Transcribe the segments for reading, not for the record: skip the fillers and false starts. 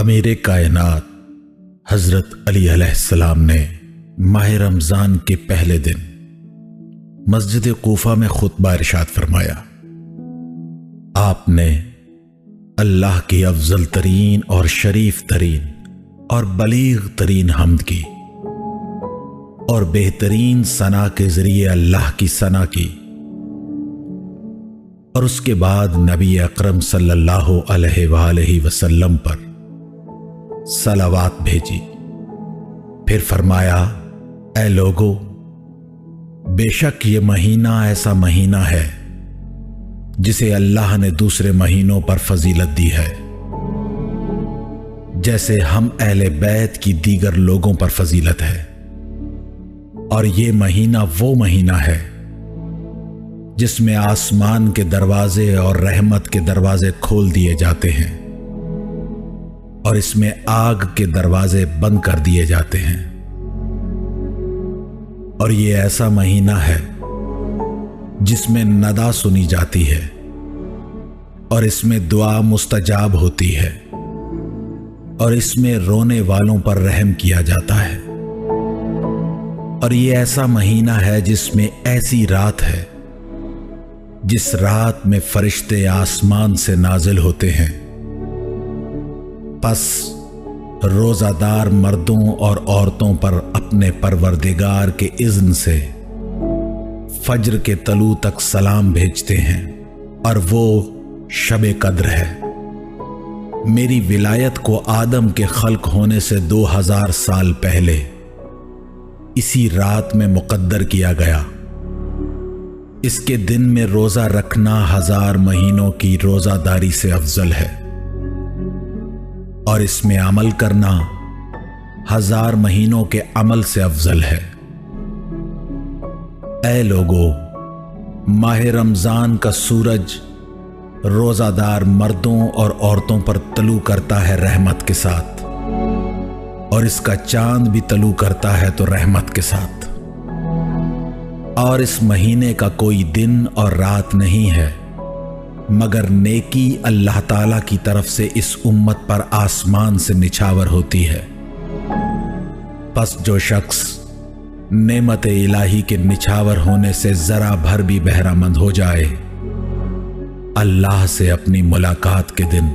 अमीर कायनात हजरत अली अलैहिस्सलाम ने माह रमजान के पहले दिन मस्जिद कूफा में खुतबा इरशाद फरमाया। आपने अल्लाह की अफजल तरीन और शरीफ तरीन और बलीग तरीन हम्द की और बेहतरीन सना के जरिए अल्लाह की सना की, और उसके बाद नबी अकरम सल्लल्लाहु अलैहि वसल्लम पर सलावात भेजी। फिर फरमाया, ऐ लोगो, बेशक ये महीना ऐसा महीना है जिसे अल्लाह ने दूसरे महीनों पर फजीलत दी है, जैसे हम अहले बैत की दीगर लोगों पर फजीलत है। और ये महीना वो महीना है जिसमें आसमान के दरवाजे और रहमत के दरवाजे खोल दिए जाते हैं और इसमें आग के दरवाजे बंद कर दिए जाते हैं। और ये ऐसा महीना है जिसमें नदा सुनी जाती है और इसमें दुआ मुस्तजाब होती है और इसमें रोने वालों पर रहम किया जाता है। और ये ऐसा महीना है जिसमें ऐसी रात है जिस रात में फरिश्ते आसमान से नाजिल होते हैं। बस रोजादार मर्दों और औरतों पर अपने परवरदिगार के इज़्न से फज्र के तलू तक सलाम भेजते हैं, और वो शबे कद्र है। मेरी विलायत को आदम के खल्क होने से 2000 साल पहले इसी रात में मुकद्दर किया गया। इसके दिन में रोजा रखना 1000 महीनों की रोजादारी से अफजल है और इसमें अमल करना 1000 महीनों के अमल से अफजल है। ऐ लोगो, माह रमजान का सूरज रोजादार मर्दों और औरतों पर तलू करता है रहमत के साथ, और इसका चांद भी तलू करता है तो रहमत के साथ। और इस महीने का कोई दिन और रात नहीं है मगर नेकी अल्लाह ताला की तरफ से इस उम्मत पर आसमान से निछावर होती है। बस जो शख्स नेमत इलाही के निछावर होने से जरा भर भी बहरामंद हो जाए, अल्लाह से अपनी मुलाकात के दिन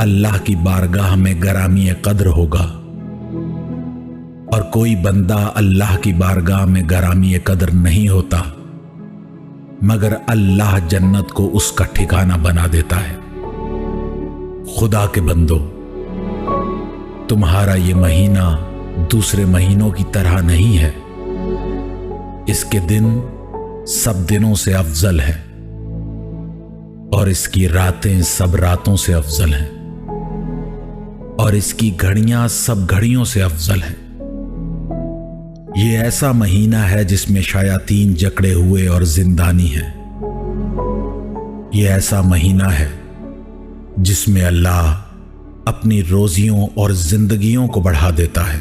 अल्लाह की बारगाह में गरामी कद्र होगा। और कोई बंदा अल्लाह की बारगाह में गरामी कद्र नहीं होता मगर अल्लाह जन्नत को उसका ठिकाना बना देता है। खुदा के बंदो, तुम्हारा ये महीना दूसरे महीनों की तरह नहीं है। इसके दिन सब दिनों से अफजल है और इसकी रातें सब रातों से अफजल हैं और इसकी घड़ियां सब घड़ियों से अफजल हैं। ये ऐसा महीना है जिसमें शायातीन जकड़े हुए और जिंदानी हैं। ये ऐसा महीना है जिसमें अल्लाह अपनी रोजियों और जिंदगियों को बढ़ा देता है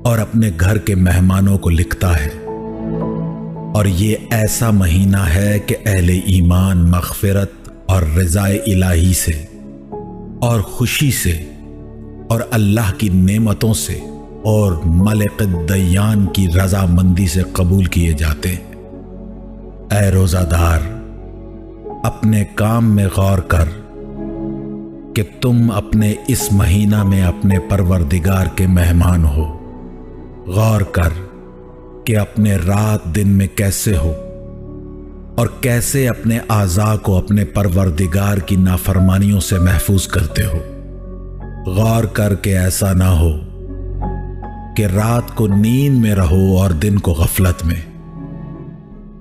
और अपने घर के मेहमानों को लिखता है। और ये ऐसा महीना है कि अहले ईमान मग़फ़िरत और रिज़ाए इलाही से और खुशी से और अल्लाह की नेमतों से और मलिक दयान की रजामंदी से कबूल किए जाते हैं। ऐ रोजादार, अपने काम में गौर कर कि तुम अपने इस महीना में अपने परवरदिगार के मेहमान हो। गौर कर कि अपने रात दिन में कैसे हो और कैसे अपने आज़ा को अपने परवरदिगार की नाफरमानियों से महफूज करते हो। गौर कर के ऐसा ना हो कि रात को नींद में रहो और दिन को गफलत में।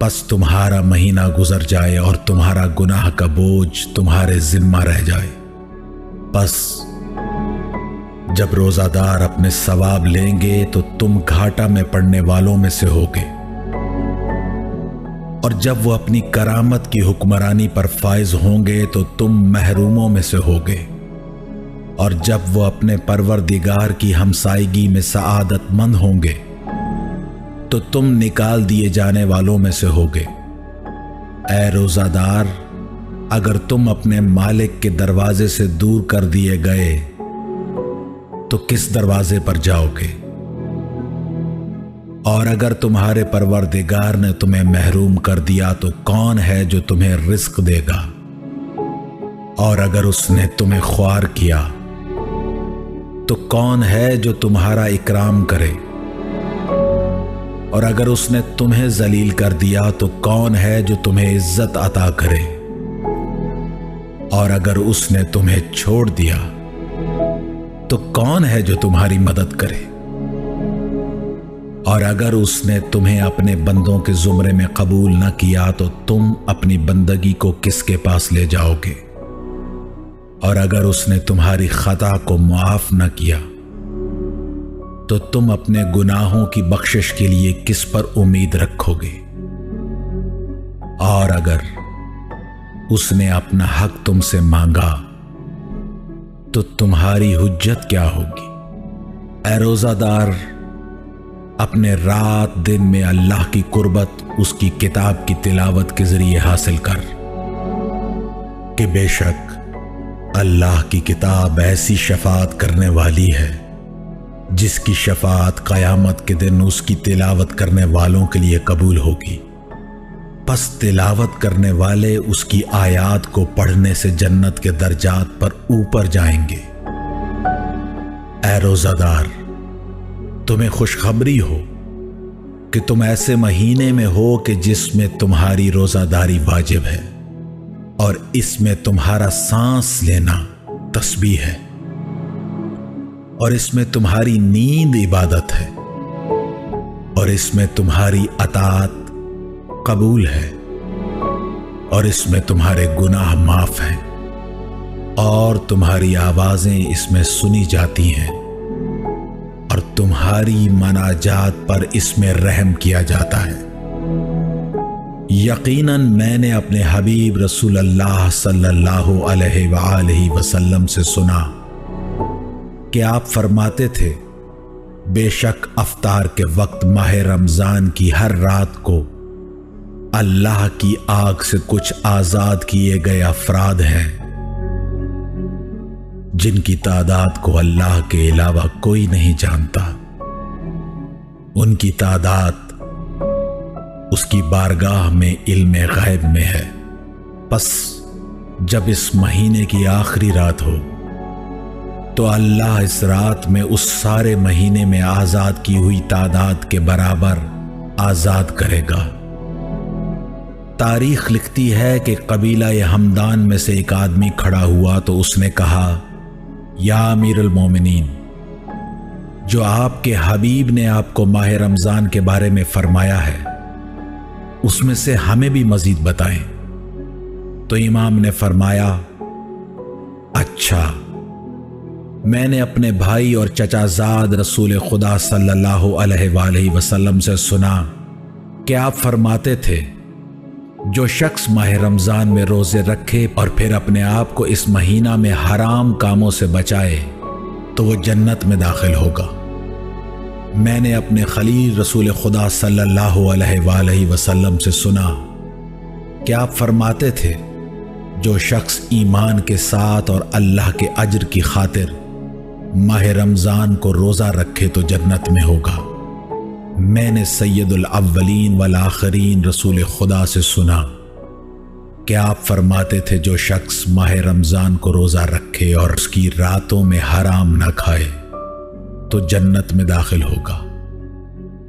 बस तुम्हारा महीना गुजर जाए और तुम्हारा गुनाह का बोझ तुम्हारे जिम्मा रह जाए। बस जब रोजादार अपने सवाब लेंगे तो तुम घाटा में पड़ने वालों में से होगे, और जब वो अपनी करामत की हुक्मरानी पर फाइज होंगे तो तुम महरूमों में से होगे, और जब वो अपने परवरदिगार की हमसायगी में सआदतमंद होंगे तो तुम निकाल दिए जाने वालों में से होगे। ऐ रोजादार, अगर तुम अपने मालिक के दरवाजे से दूर कर दिए गए तो किस दरवाजे पर जाओगे? और अगर तुम्हारे परवरदिगार ने तुम्हें महरूम कर दिया तो कौन है जो तुम्हें रिस्क देगा? और अगर उसने तुम्हें ख्वार किया तो कौन है जो तुम्हारा इकराम करे? और अगर उसने तुम्हें जलील कर दिया तो कौन है जो तुम्हें इज्जत अता करे? और अगर उसने तुम्हें छोड़ दिया तो कौन है जो तुम्हारी मदद करे? और अगर उसने तुम्हें अपने बंदों के जुमरे में कबूल न किया तो तुम अपनी बंदगी को किसके पास ले जाओगे? और अगर उसने तुम्हारी खता को मुआफ न किया तो तुम अपने गुनाहों की बख्शिश के लिए किस पर उम्मीद रखोगे? और अगर उसने अपना हक तुमसे मांगा तो तुम्हारी हुज्जत क्या होगी? ऐ रोजादार, अपने रात दिन में अल्लाह की कुर्बत उसकी किताब की तिलावत के जरिए हासिल कर कि बेशक अल्लाह की किताब ऐसी शफाअत करने वाली है जिसकी शफाअत क़यामत के दिन उसकी तिलावत करने वालों के लिए कबूल होगी। बस तिलावत करने वाले उसकी आयात को पढ़ने से जन्नत के दर्जात पर ऊपर जाएंगे। ऐ रोजादार, तुम्हें खुशखबरी हो कि तुम ऐसे महीने में हो कि जिसमें तुम्हारी रोजादारी वाजिब है और इसमें तुम्हारा सांस लेना तस्बीह है और इसमें तुम्हारी नींद इबादत है और इसमें तुम्हारी अताअत कबूल है और इसमें तुम्हारे गुनाह माफ हैं और तुम्हारी आवाजें इसमें सुनी जाती हैं और तुम्हारी मनाजात पर इसमें रहम किया जाता है। यकीनन मैंने अपने हबीब रसूल अल्लाह सल्लल्लाहु अलैहि वसल्लम से सुना कि आप फरमाते थे, बेशक अफ्तार के वक्त माह रमजान की हर रात को अल्लाह की आग से कुछ आजाद किए गए अफराद हैं जिनकी तादाद को अल्लाह के अलावा कोई नहीं जानता। उनकी तादाद उसकी बारगाह में इल्मे गैब में है। बस जब इस महीने की आखिरी रात हो तो अल्लाह इस रात में उस सारे महीने में आजाद की हुई तादाद के बराबर आजाद करेगा। तारीख लिखती है कि कबीला हमदान में से एक आदमी खड़ा हुआ तो उसने कहा, या अमीरुल मोमिनीन, जो आपके हबीब ने आपको माह रमजान के बारे में फरमाया है उसमें से हमें भी मजीद बताएं। तो इमाम ने फरमाया, अच्छा, मैंने अपने भाई और चचाजाद रसूल खुदा सल्लल्लाहु अलैहि वसल्लम से सुना कि आप फरमाते थे, जो शख्स माह रमजान में रोजे रखे और फिर अपने आप को इस महीना में हराम कामों से बचाए तो वो जन्नत में दाखिल होगा। मैंने अपने खलील रसूल खुदा सल्लल्लाहु अलैहि वसल्लम से सुना कि आप फरमाते थे, जो शख्स ईमान के साथ और अल्लाह के अज्र की खातिर माह रमजान को रोजा रखे तो जन्नत में होगा। मैंने सैयदुल अव्वलीन वल आखिरीन रसूल खुदा से सुना कि आप फरमाते थे, जो शख्स माह रमजान को रोजा रखे और उसकी रातों में हराम न खाए तो जन्नत में दाखिल होगा।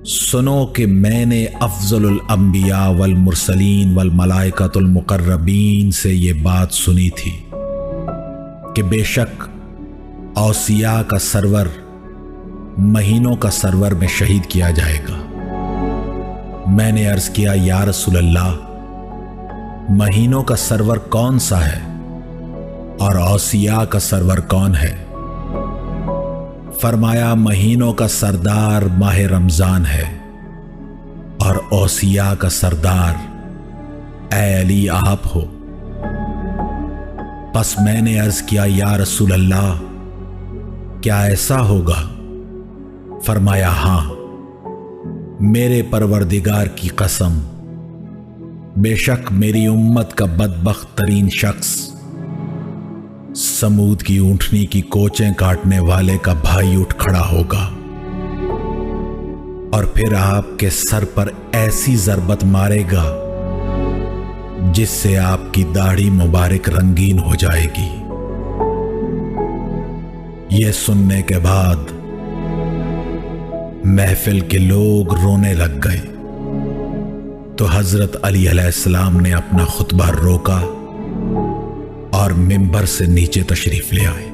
सुनो कि मैंने अफजलुल अंबिया वल मुरसलीन वल मलाइकतुल मुकर्रबीन से ये बात सुनी थी कि बेशक औसिया का सरवर महीनों का सरवर में शहीद किया जाएगा। मैंने अर्ज किया, या रसूल अल्लाह, महीनों का सरवर कौन सा है और औसिया का सरवर कौन है? फरमाया, महीनों का सरदार माह रमजान है और औसिया का सरदार ए अली आप हो। बस मैंने अर्ज किया, या रसूल अल्लाह, क्या ऐसा होगा? फरमाया, हां, मेरे परवरदिगार की कसम, बेशक मेरी उम्मत का बदबख्त तरीन शख्स समूद की ऊंटनी की कोचें काटने वाले का भाई उठ खड़ा होगा और फिर आपके सर पर ऐसी जरबत मारेगा जिससे आपकी दाढ़ी मुबारक रंगीन हो जाएगी। यह सुनने के बाद महफिल के लोग रोने लग गए तो हजरत अली अलैहिस्सलाम ने अपना खुतबा रोका और मिंबर से नीचे तशरीफ ले आए।